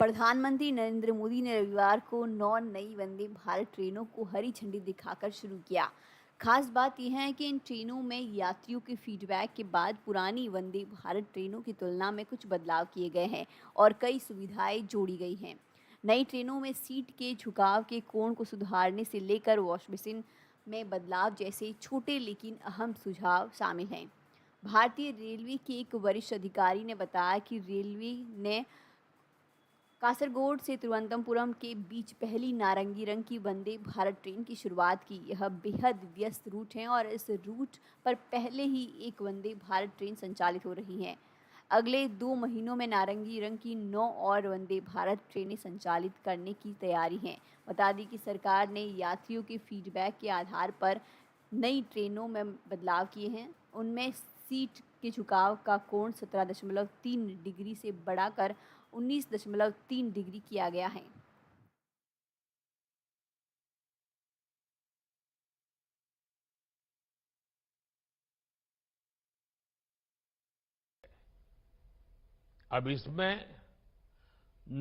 प्रधानमंत्री नरेंद्र मोदी ने रविवार को 9 नई वंदे भारत ट्रेनों को हरी झंडी दिखाकर शुरू किया। खास बात यह है कि इन ट्रेनों में यात्रियों के फीडबैक के बाद पुरानी वंदे भारत ट्रेनों की तुलना में कुछ बदलाव किए गए हैं और कई सुविधाएं जोड़ी गई हैं। नई ट्रेनों में सीट के झुकाव के कोण को सुधारने से लेकर वॉश बेसिन में बदलाव जैसे छोटे लेकिन अहम सुझाव शामिल हैं। भारतीय रेलवे के एक वरिष्ठ अधिकारी ने बताया कि रेलवे ने कासरगोड से तिरुवनंतपुरम के बीच पहली नारंगी रंग की वंदे भारत ट्रेन की शुरुआत की। यह बेहद व्यस्त रूट है और इस रूट पर पहले ही एक वंदे भारत ट्रेन संचालित हो रही है। अगले 2 महीनों में नारंगी रंग की 9 और वंदे भारत ट्रेनें संचालित करने की तैयारी है। बता दें कि सरकार ने यात्रियों के फीडबैक के आधार पर नई ट्रेनों में बदलाव किए हैं। उनमें सीट के झुकाव का कोण 17.3 डिग्री से बढ़ाकर 19.3 डिग्री किया गया है। अब इसमें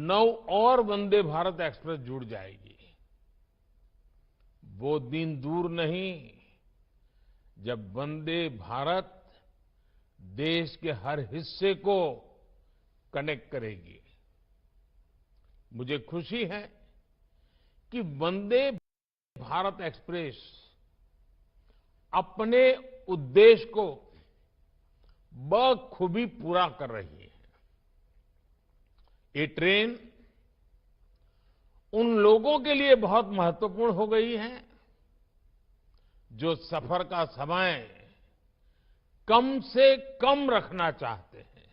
9 और वंदे भारत एक्सप्रेस जुड़ जाएगी। वो दिन दूर नहीं जब वंदे भारत देश के हर हिस्से को कनेक्ट करेगी। मुझे खुशी है कि वंदे भारत एक्सप्रेस अपने उद्देश्य को बखूबी पूरा कर रही है। ये ट्रेन उन लोगों के लिए बहुत महत्वपूर्ण हो गई है जो सफर का समय कम से कम रखना चाहते हैं।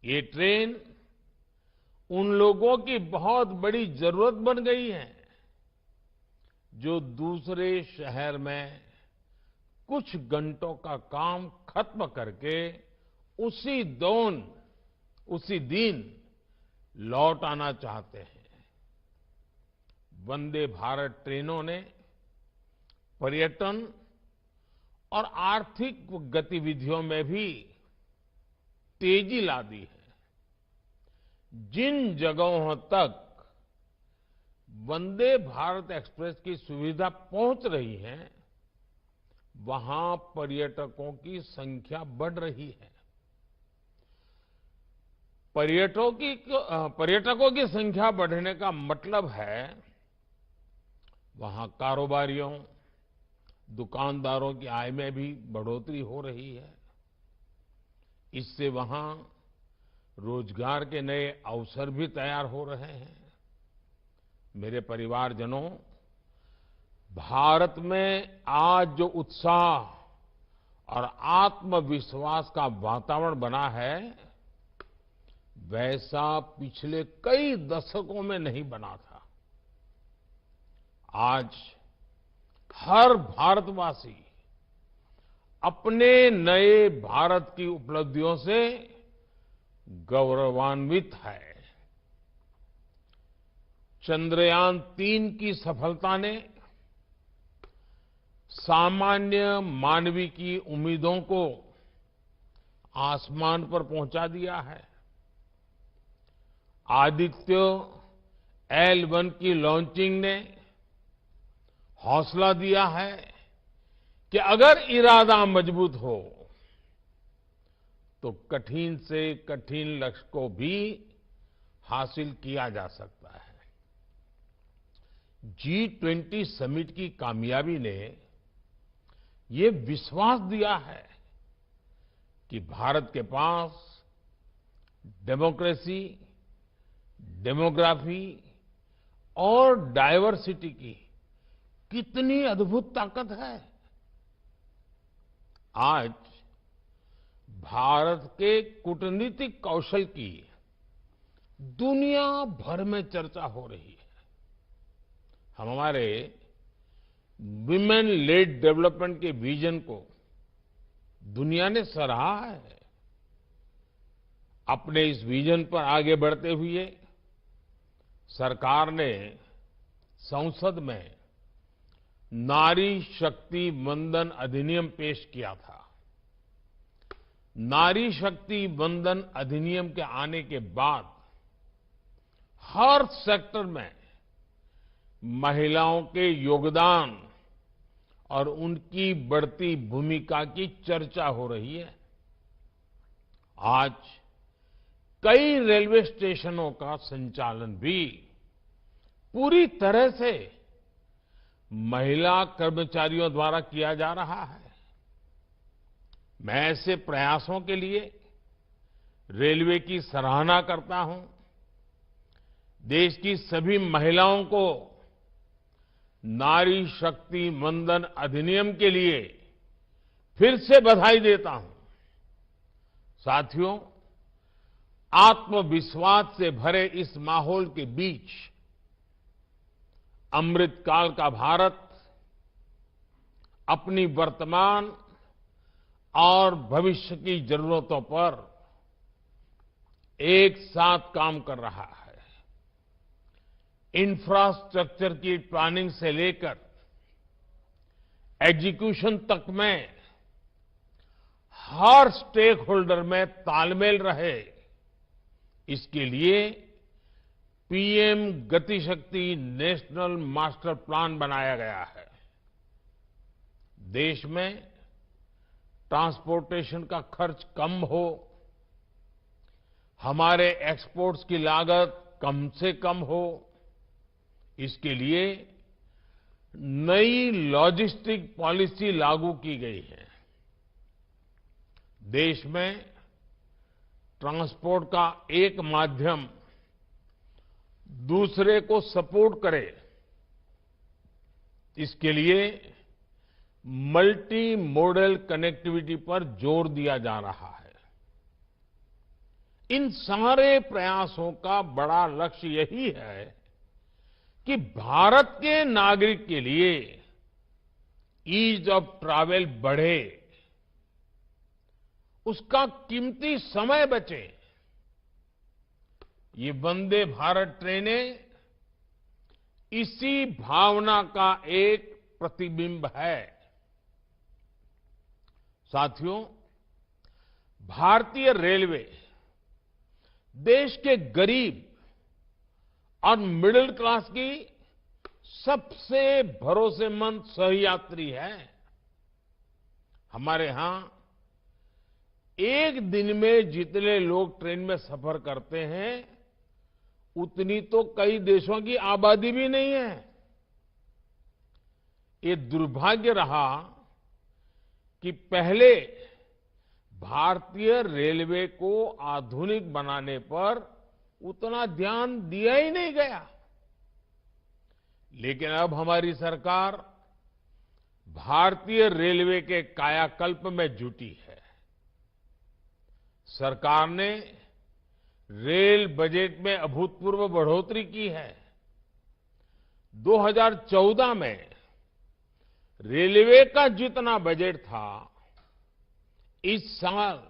ये ट्रेन उन लोगों की बहुत बड़ी जरूरत बन गई है जो दूसरे शहर में कुछ घंटों का काम खत्म करके उसी दिन लौट आना चाहते हैं। वंदे भारत ट्रेनों ने पर्यटन और आर्थिक गतिविधियों में भी तेजी ला दी है। जिन जगहों तक वंदे भारत एक्सप्रेस की सुविधा पहुंच रही है, वहां पर्यटकों की संख्या बढ़ रही है। पर्यटकों की संख्या बढ़ने का मतलब है वहां कारोबारियों, दुकानदारों की आय में भी बढ़ोतरी हो रही है। इससे वहां रोजगार के नए अवसर भी तैयार हो रहे हैं। मेरे परिवारजनों, भारत में आज जो उत्साह और आत्मविश्वास का वातावरण बना है, वैसा पिछले कई दशकों में नहीं बना था। आज हर भारतवासी अपने नए भारत की उपलब्धियों से गौरवान्वित है। चंद्रयान-3 की सफलता ने सामान्य मानवी की उम्मीदों को आसमान पर पहुंचा दिया है। आदित्य L1 की लॉन्चिंग ने हौसला दिया है कि अगर इरादा मजबूत हो तो कठिन से कठिन लक्ष्य को भी हासिल किया जा सकता है। G20 समिट की कामयाबी ने ये विश्वास दिया है कि भारत के पास डेमोक्रेसी, डेमोग्राफी और डायवर्सिटी की कितनी अद्भुत ताकत है। आज भारत के कूटनीतिक कौशल की दुनिया भर में चर्चा हो रही है। हम हमारे विमेन लेड डेवलपमेंट के विजन को दुनिया ने सराहा है। अपने इस विजन पर आगे बढ़ते हुए सरकार ने संसद में नारी शक्ति वंदन अधिनियम पेश किया था। नारी शक्ति वंदन अधिनियम के आने के बाद हर सेक्टर में महिलाओं के योगदान और उनकी बढ़ती भूमिका की चर्चा हो रही है। आज कई रेलवे स्टेशनों का संचालन भी पूरी तरह से महिला कर्मचारियों द्वारा किया जा रहा है। मैं ऐसे प्रयासों के लिए रेलवे की सराहना करता हूं। देश की सभी महिलाओं को नारी शक्ति वंदन अधिनियम के लिए फिर से बधाई देता हूं। साथियों, आत्मविश्वास से भरे इस माहौल के बीच अमृतकाल का भारत अपनी वर्तमान और भविष्य की जरूरतों पर एक साथ काम कर रहा है। इंफ्रास्ट्रक्चर की प्लानिंग से लेकर एग्जीक्यूशन तक में हर स्टेक होल्डर में तालमेल रहे, इसके लिए PM Gatishakti national master plan बनाया गया है। देश में ट्रांसपोर्टेशन का खर्च कम हो, हमारे एक्सपोर्ट्स की लागत कम से कम हो, इसके लिए नई लॉजिस्टिक पॉलिसी लागू की गई है। देश में ट्रांसपोर्ट का एक माध्यम दूसरे को सपोर्ट करे, इसके लिए मल्टी मॉडल कनेक्टिविटी पर जोर दिया जा रहा है। इन सारे प्रयासों का बड़ा लक्ष्य यही है कि भारत के नागरिक के लिए ईज ऑफ ट्रैवल बढ़े, उसका कीमती समय बचे। ये वंदे भारत ट्रेनें इसी भावना का एक प्रतिबिंब है। साथियों, भारतीय रेलवे देश के गरीब और मिडिल क्लास की सबसे भरोसेमंद सहयात्री है। हमारे यहां एक दिन में जितने लोग ट्रेन में सफर करते हैं, उतनी तो कई देशों की आबादी भी नहीं है। ये दुर्भाग्य रहा कि पहले भारतीय रेलवे को आधुनिक बनाने पर उतना ध्यान दिया ही नहीं गया। लेकिन अब हमारी सरकार भारतीय रेलवे के कायाकल्प में जुटी है। सरकार ने रेल बजट में अभूतपूर्व बढ़ोतरी की है। 2014 में रेलवे का जितना बजट था, इस साल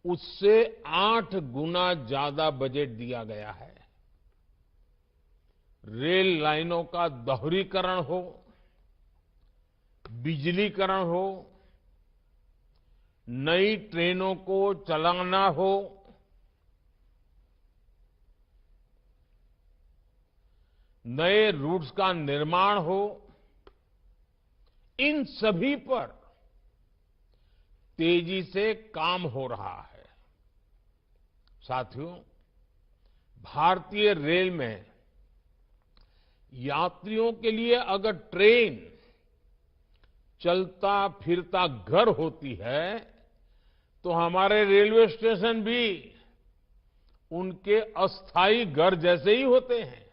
उससे 8 गुना ज्यादा बजट दिया गया है। रेल लाइनों का दोहरीकरण हो, बिजलीकरण हो, नई ट्रेनों को चलाना हो, नए रूट्स का निर्माण हो, इन सभी पर तेजी से काम हो रहा है। साथियों, भारतीय रेल में यात्रियों के लिए अगर ट्रेन चलता फिरता घर होती है, तो हमारे रेलवे स्टेशन भी उनके अस्थायी घर जैसे ही होते हैं।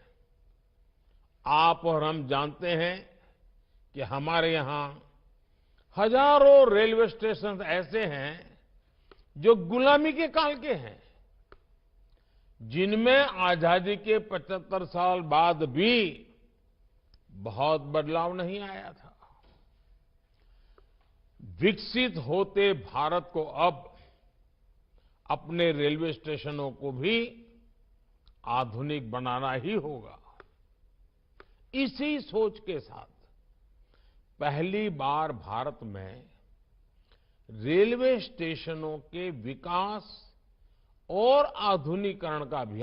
आप और हम जानते हैं कि हमारे यहां हजारों रेलवे स्टेशन ऐसे हैं जो गुलामी के काल के हैं, जिनमें आजादी के 75 साल बाद भी बहुत बदलाव नहीं आया था। विकसित होते भारत को अब अपने रेलवे स्टेशनों को भी आधुनिक बनाना ही होगा। इसी सोच के साथ पहली बार भारत में रेलवे स्टेशनों के विकास और आधुनिकीकरण का अभियान